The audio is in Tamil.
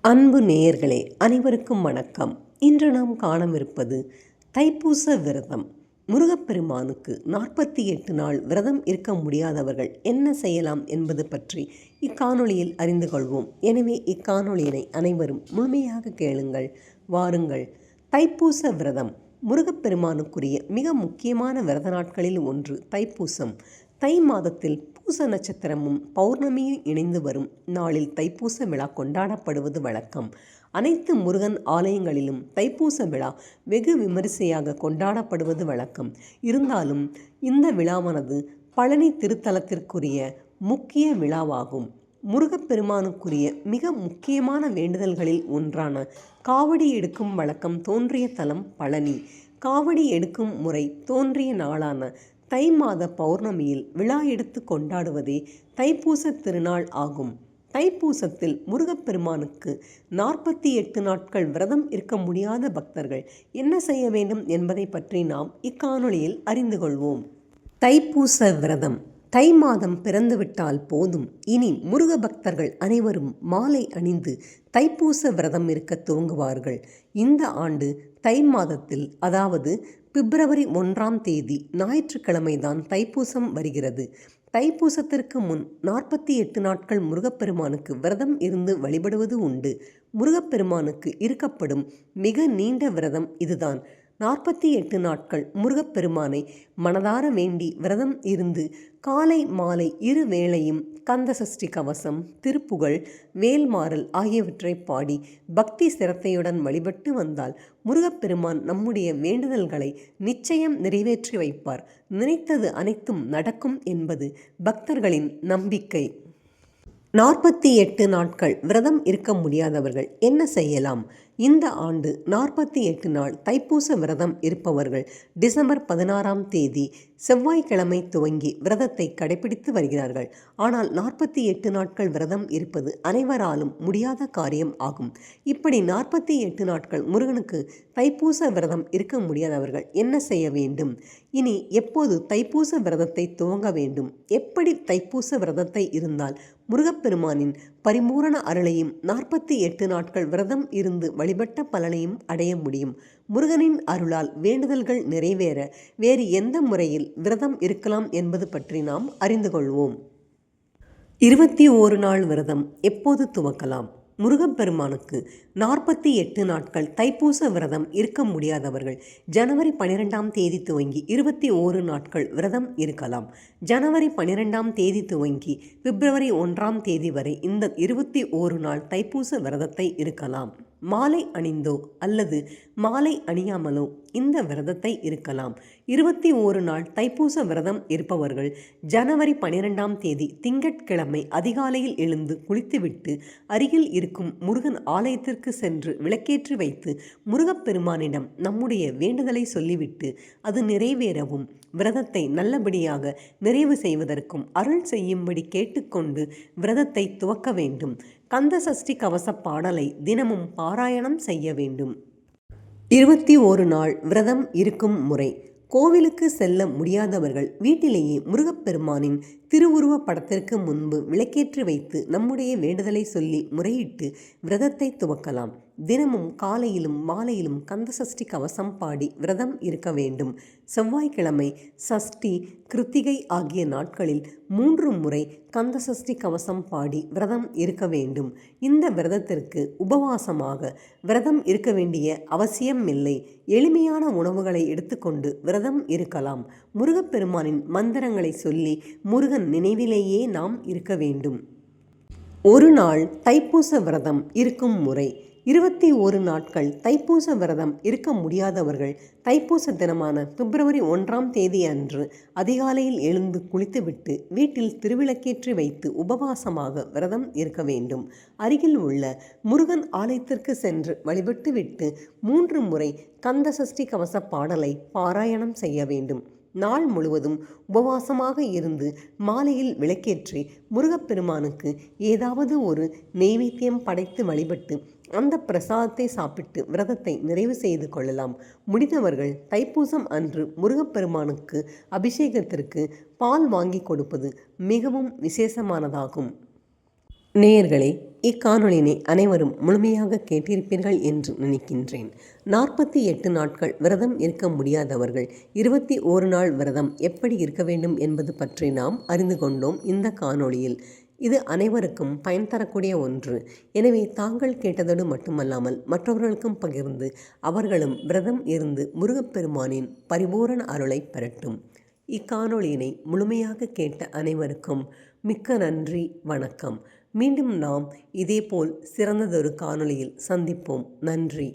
அன்பு நேயர்களே அனைவருக்கும் வணக்கம். இன்று நாம் காணவிருப்பது தைப்பூச விரதம். முருகப்பெருமானுக்கு 48 நாள் விரதம் இருக்க முடியாதவர்கள் என்ன செய்யலாம் என்பது பற்றி இக்காணொளியில் அறிந்து கொள்வோம். எனவே இக்காணொளியினை அனைவரும் முழுமையாக கேளுங்கள். வாருங்கள். தைப்பூச விரதம் முருகப்பெருமானுக்குரிய மிக முக்கியமான விரத நாட்களில் ஒன்று தைப்பூசம். தை மாதத்தில் பூச நட்சத்திரமும் பௌர்ணமியும் இணைந்து வரும் நாளில் தைப்பூச விழா கொண்டாடப்படுவது வழக்கம். அனைத்து முருகன் ஆலயங்களிலும் தைப்பூச விழா வெகு விமரிசையாக கொண்டாடப்படுவது வழக்கம். இருந்தாலும் இந்த விழாவானது பழனி திருத்தலத்திற்குரிய முக்கிய விழாவாகும். முருகப்பெருமானுக்குரிய மிக முக்கியமான வேண்டுதல்களில் ஒன்றான காவடி எடுக்கும் வழக்கம் தோன்றிய தலம் பழனி. காவடி எடுக்கும் முறை தோன்றிய நாளான தை மாத பௌர்ணமியில் விழா எடுத்து கொண்டாடுவதே தைப்பூச திருநாள் ஆகும். தைப்பூசத்தில் முருகப்பெருமானுக்கு 48 நாட்கள் விரதம் இருக்க முடியாத பக்தர்கள் என்ன செய்ய வேண்டும் என்பதை பற்றி நாம் இக்காணொளியில் அறிந்து கொள்வோம். தைப்பூச விரதம். தை மாதம் பிறந்துவிட்டால் போதும், இனி முருக பக்தர்கள் அனைவரும் மாலை அணிந்து தைப்பூச விரதம் இருக்க துவங்குவார்கள். இந்த ஆண்டு தை மாதத்தில், அதாவது பிப்ரவரி 1ஆம் தேதி ஞாயிற்றுக்கிழமைதான் தைப்பூசம் வருகிறது. தைப்பூசத்திற்கு முன் 48 நாட்கள் முருகப்பெருமானுக்கு விரதம் இருந்து வழிபடுவது உண்டு. முருகப்பெருமானுக்கு இருக்கப்படும் மிக நீண்ட விரதம் இதுதான். 48 நாட்கள் முருகப்பெருமானை மனதார வேண்டி விரதம் இருந்து காலை மாலை இரு வேளையும் கந்த சஷ்டி கவசம், திருப்புகழ், வேல்மாறல் ஆகியவற்றை பாடி பக்தி சிரத்தையுடன் வழிபட்டு வந்தால் முருகப்பெருமான் நம்முடைய வேண்டுதல்களை நிச்சயம் நிறைவேற்றி வைப்பார். நினைத்தது அனைத்தும் நடக்கும் என்பது பக்தர்களின் நம்பிக்கை. 48 நாட்கள் விரதம் இருக்க முடியாதவர்கள் என்ன செய்யலாம்? இந்த ஆண்டு 48 நாள் தைப்பூச விரதம் இருப்பவர்கள் டிசம்பர் 16ஆம் தேதி செவ்வாய்க்கிழமை துவங்கி விரதத்தை கடைபிடித்து வருகிறார்கள். ஆனால் 48 நாட்கள் விரதம் இருப்பது அனைவராலும் முடியாத காரியம் ஆகும். இப்படி 48 நாட்கள் முருகனுக்கு தைப்பூச விரதம் இருக்க முடியாதவர்கள் என்ன செய்ய வேண்டும்? இனி எப்போது தைப்பூச விரதத்தை துவங்க வேண்டும்? எப்படி தைப்பூச விரதத்தை இருந்தால் முருகப்பெருமானின் பரிபூரண அருளையும் 48 நாட்கள் விரதம் இருந்து வழிபட்ட பலனையும் அடைய முடியும்? முருகனின் அருளால் வேண்டுதல்கள் நிறைவேற வேறு எந்த முறையில் விரதம் இருக்கலாம் என்பது பற்றி நாம் அறிந்து கொள்வோம். 21 நாள் விரதம் எப்போது துவக்கலாம்? முருகப்பெருமானுக்கு 48 நாட்கள் தைப்பூச விரதம் இருக்க முடியாதவர்கள் ஜனவரி 12ஆம் தேதி துவங்கி 21 நாட்கள் விரதம் இருக்கலாம். ஜனவரி 12ஆம் தேதி துவங்கி பிப்ரவரி 1ஆம் தேதி வரை இந்த 21 நாள் தைப்பூச விரதத்தை இருக்கலாம். மாலை அணிந்தோ அல்லது மாலை அணியாமலோ இந்த விரதத்தை இருக்கலாம். 21 நாள் தைப்பூச விரதம் இருப்பவர்கள் ஜனவரி 12ஆம் தேதி திங்கட்கிழமை அதிகாலையில் எழுந்து குளித்துவிட்டு அருகில் இருக்கும் முருகன் ஆலயத்திற்கு சென்று விளக்கேற்றி வைத்து முருகப்பெருமானிடம் நம்முடைய வேண்டுதலை சொல்லிவிட்டு அது நிறைவேறவும் விரதத்தை நல்லபடியாக நிறைவு செய்வதற்கும் அருள் செய்யும்படி கேட்டுக்கொண்டு விரதத்தை துவக்க வேண்டும். கந்த சஷ்டி கவச பாடலை தினமும் பாராயணம் செய்ய வேண்டும். 21 நாள் விரதம் இருக்கும் முறை. கோவிலுக்கு செல்ல முடியாதவர்கள் வீட்டிலேயே முருகப்பெருமானின் திருவுருவ படத்திற்கு முன்பு விளக்கேற்றி வைத்து நம்முடைய வேண்டுதலை சொல்லி முறையிட்டு விரதத்தை துவக்கலாம். தினமும் காலையிலும் மாலையிலும் கந்த சஷ்டி கவசம் பாடி விரதம் இருக்க வேண்டும். செவ்வாய்க்கிழமை, சஷ்டி, கிருத்திகை ஆகிய நாட்களில் 3 முறை கந்த சஷ்டி கவசம் பாடி விரதம் இருக்க வேண்டும். இந்த விரதத்திற்கு உபவாசமாக விரதம் இருக்க வேண்டிய அவசியம் இல்லை. எளிமையான உணவுகளை எடுத்துக்கொண்டு விரதம் இருக்கலாம். முருகப்பெருமானின் மந்திரங்களை சொல்லி முருகன் நினைவிலேயே நாம் இருக்க வேண்டும். ஒரு நாள் தைப்பூச விரதம் இருக்கும் முறை. 21 நாட்கள் தைப்பூச விரதம் இருக்க முடியாதவர்கள் தைப்பூச தினமான பிப்ரவரி 1ஆம் தேதி அன்று அதிகாலையில் எழுந்து குளித்துவிட்டு வீட்டில் திருவிளக்கேற்றி வைத்து உபவாசமாக விரதம் இருக்க வேண்டும். அருகில் உள்ள முருகன் ஆலயத்திற்கு சென்று வழிபட்டுவிட்டு 3 முறை கந்த சஷ்டி கவச பாடலை பாராயணம் செய்ய வேண்டும். நாள் முழுவதும் உபவாசமாக இருந்து மாலையில் விளக்கேற்றி முருகப்பெருமானுக்கு ஏதாவது ஒரு நெய்வேத்தியம் படைத்து வழிபட்டு அந்த பிரசாதத்தை சாப்பிட்டு விரதத்தை நிறைவு செய்து கொள்ளலாம். முடிந்தவர்கள் தைப்பூசம் அன்று முருகப்பெருமானுக்கு அபிஷேகத்திற்கு பால் வாங்கி கொடுப்பது மிகவும் விசேஷமானதாகும். நேயர்களே, இக்காணொலியினை அனைவரும் முழுமையாக கேட்டிருப்பீர்கள் என்று நினைக்கின்றேன். 48 நாட்கள் விரதம் இருக்க முடியாதவர்கள் 21 நாள் விரதம் எப்படி இருக்க வேண்டும் என்பது பற்றி நாம் அறிந்து கொண்டோம் இந்த காணொளியில். இது அனைவருக்கும் பயன் தரக்கூடிய ஒன்று. எனவே தாங்கள் கேட்டதோடு மட்டுமல்லாமல் மற்றவர்களுக்கும் பகிர்ந்து அவர்களும் விரதம் இருந்து முருகப்பெருமானின் பரிபூரண அருளை பெறட்டும். இக்காணொளியினை முழுமையாக கேட்ட அனைவருக்கும் மிக்க நன்றி, வணக்கம். மீண்டும் நாம் இதேபோல் சிறந்ததொரு காணொளியில் சந்திப்போம். நன்றி.